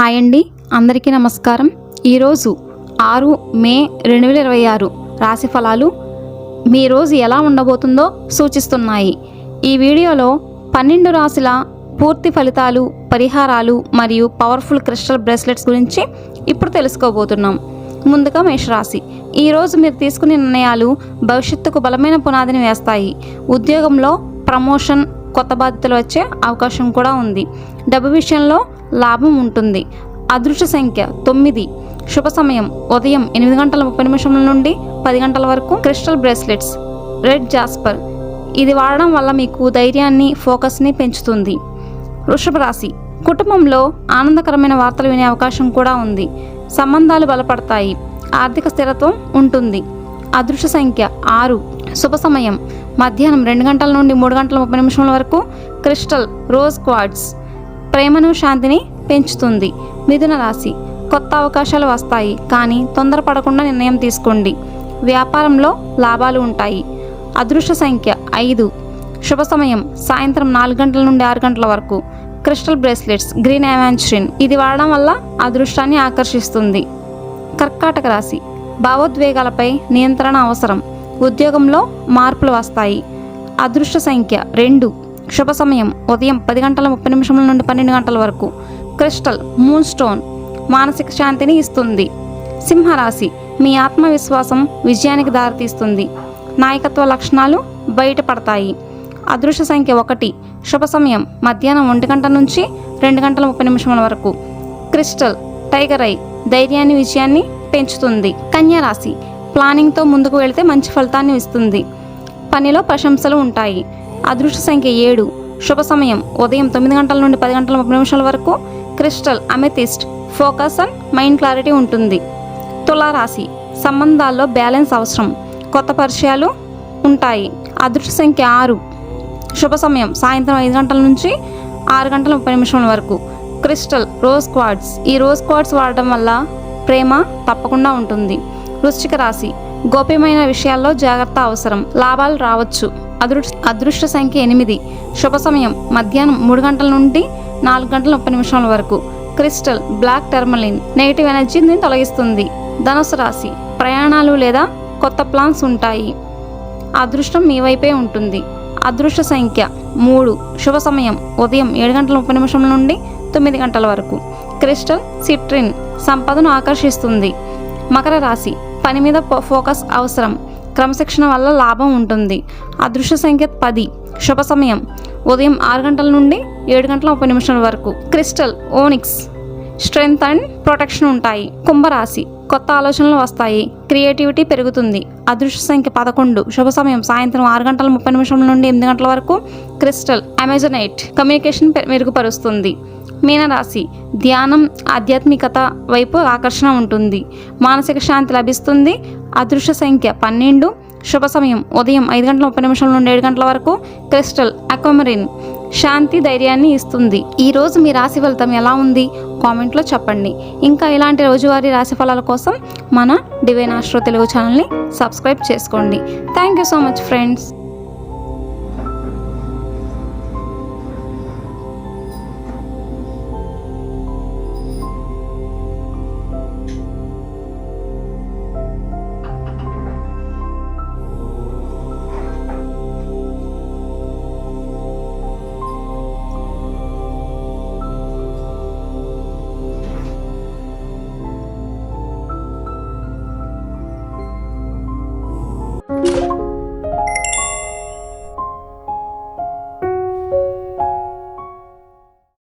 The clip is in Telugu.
హాయ్ అండి, అందరికీ నమస్కారం. ఈరోజు 6 మే 2026 రాశి ఫలాలు మీ రోజు ఎలా ఉండబోతుందో సూచిస్తున్నాయి. ఈ వీడియోలో 12 రాశుల పూర్తి ఫలితాలు, పరిహారాలు మరియు పవర్ఫుల్ క్రిస్టల్ బ్రేస్లెట్స్ గురించి ఇప్పుడు తెలుసుకోబోతున్నాం. ముందుగా మేషరాశి. ఈరోజు మీరు తీసుకునే నిర్ణయాలు భవిష్యత్తుకు బలమైన పునాదిని వేస్తాయి. ఉద్యోగంలో ప్రమోషన్, కొత్త బాధ్యతలు వచ్చే అవకాశం కూడా ఉంది. డబ్బు విషయంలో లాభం ఉంటుంది. అదృష్ట సంఖ్య 9. శుభ సమయం ఉదయం 8:30 నుండి 10 గంటల వరకు. క్రిస్టల్ బ్రేస్లెట్స్ రెడ్ జాస్పర్, ఇది వాడడం వల్ల మీకు ధైర్యాన్ని, ఫోకస్ని పెంచుతుంది. వృషభ రాశి. కుటుంబంలో ఆనందకరమైన వార్తలు వినే అవకాశం కూడా ఉంది. సంబంధాలు బలపడతాయి. ఆర్థిక స్థిరత్వం ఉంటుంది. అదృష్ట సంఖ్య 6. శుభ సమయం మధ్యాహ్నం 2 గంటల నుండి 3:30 వరకు. క్రిస్టల్ రోజ్ క్వార్ట్జ్ ప్రేమను, శాంతిని పెంచుతుంది. మిథున రాశి. కొత్త అవకాశాలు వస్తాయి, కానీ తొందరపడకుండా నిర్ణయం తీసుకోండి. వ్యాపారంలో లాభాలు ఉంటాయి. అదృష్ట సంఖ్య 5. శుభ సమయం సాయంత్రం 4 గంటల నుండి 6 గంటల వరకు. క్రిస్టల్ బ్రేస్లెట్స్ గ్రీన్ అవాంచ్రిన్, ఇది వాడడం వల్ల అదృష్టాన్ని ఆకర్షిస్తుంది. కర్కాటక రాశి. భావోద్వేగాలపై నియంత్రణ అవసరం. ఉద్యోగంలో మార్పులు వస్తాయి. అదృష్ట సంఖ్య 2. శుభ సమయం ఉదయం 10:30 నుండి 12 గంటల వరకు. క్రిస్టల్ మూన్ స్టోన్ మానసిక శాంతిని ఇస్తుంది. సింహరాశి. మీ ఆత్మవిశ్వాసం విజయానికి దారితీస్తుంది. నాయకత్వ లక్షణాలు బయటపడతాయి. అదృష్ట సంఖ్య 1. శుభ సమయం మధ్యాహ్నం 1 గంట నుంచి 2:30 వరకు. క్రిస్టల్ టైగర్ ఐ ధైర్యాన్ని, విజయాన్ని పెంచుతుంది. కన్యా రాశి. ప్లానింగ్తో ముందుకు వెళితే మంచి ఫలితాన్ని ఇస్తుంది. పనిలో ప్రశంసలు ఉంటాయి. అదృష్ట సంఖ్య 7. శుభ సమయం ఉదయం 9 గంటల నుండి 10:30 వరకు. Crystal amethyst focus and mind clarity ఉంటుంది. తులారాశి. సంబంధాల్లో బ్యాలెన్స్ అవసరం. కొత్త పరిచయాలు ఉంటాయి. అదృష్ట సంఖ్య 6. శుభ సమయం సాయంత్రం 5 గంటల నుంచి 6:30 వరకు. క్రిస్టల్ రోజ్ క్వార్ట్జ్, ఈ రోజ్ క్వార్ట్జ్ వాడడం వల్ల ప్రేమ తప్పకుండా ఉంటుంది. వృశ్చిక రాశి. గోప్యమైన విషయాల్లో జాగ్రత్త అవసరం. లాభాలు రావచ్చు. అదృష్ట సంఖ్య 8. శుభ సమయం మధ్యాహ్నం 3 గంటల నుండి 4:30 వరకు. క్రిస్టల్ బ్లాక్ టర్మలిన్ నెగిటివ్ ఎనర్జీని తొలగిస్తుంది. ధనుసు రాశి. ప్రయాణాలు లేదా కొత్త ప్లాన్స్ ఉంటాయి. అదృష్టం మీ వైపే ఉంటుంది. అదృష్ట సంఖ్య 3. శుభ సమయం ఉదయం 7:30 నుండి 9 గంటల వరకు. క్రిస్టల్ సిట్రిన్ సంపదను ఆకర్షిస్తుంది. మకర రాశి. పని మీద ఫోకస్ అవసరం. క్రమశిక్షణ వల్ల లాభం ఉంటుంది. అదృష్ట సంఖ్య 10. శుభ సమయం ఉదయం 6 గంటల నుండి 7:30 వరకు. Crystal onyx strength and protection ఉంటాయి. కుంభరాశి. కొత్త ఆలోచనలు వస్తాయి. క్రియేటివిటీ పెరుగుతుంది. అదృష్ట సంఖ్య 11. శుభ సమయం సాయంత్రం 6:30 నుండి 8 గంటల వరకు. క్రిస్టల్ అమెజనైట్ కమ్యూనికేషన్ మెరుగుపరుస్తుంది. మీనరాశి. ధ్యానం, ఆధ్యాత్మికత వైపు ఆకర్షణ ఉంటుంది. మానసిక శాంతి లభిస్తుంది. అదృష్ట సంఖ్య 12. శుభ సమయం ఉదయం 5:30 నుండి 7 గంటల వరకు. క్రిస్టల్ అక్వామరిన్ శాంతి, ధైర్యాన్ని ఇస్తుంది. ఈరోజు మీ రాశి ఫలితం ఎలా ఉంది కామెంట్లో చెప్పండి. ఇంకా ఇలాంటి రోజువారీ రాశి ఫలాల కోసం మన డివైన్ ఆస్ట్రో తెలుగు ఛానల్ని సబ్స్క్రైబ్ చేసుకోండి. Thank you so much friends.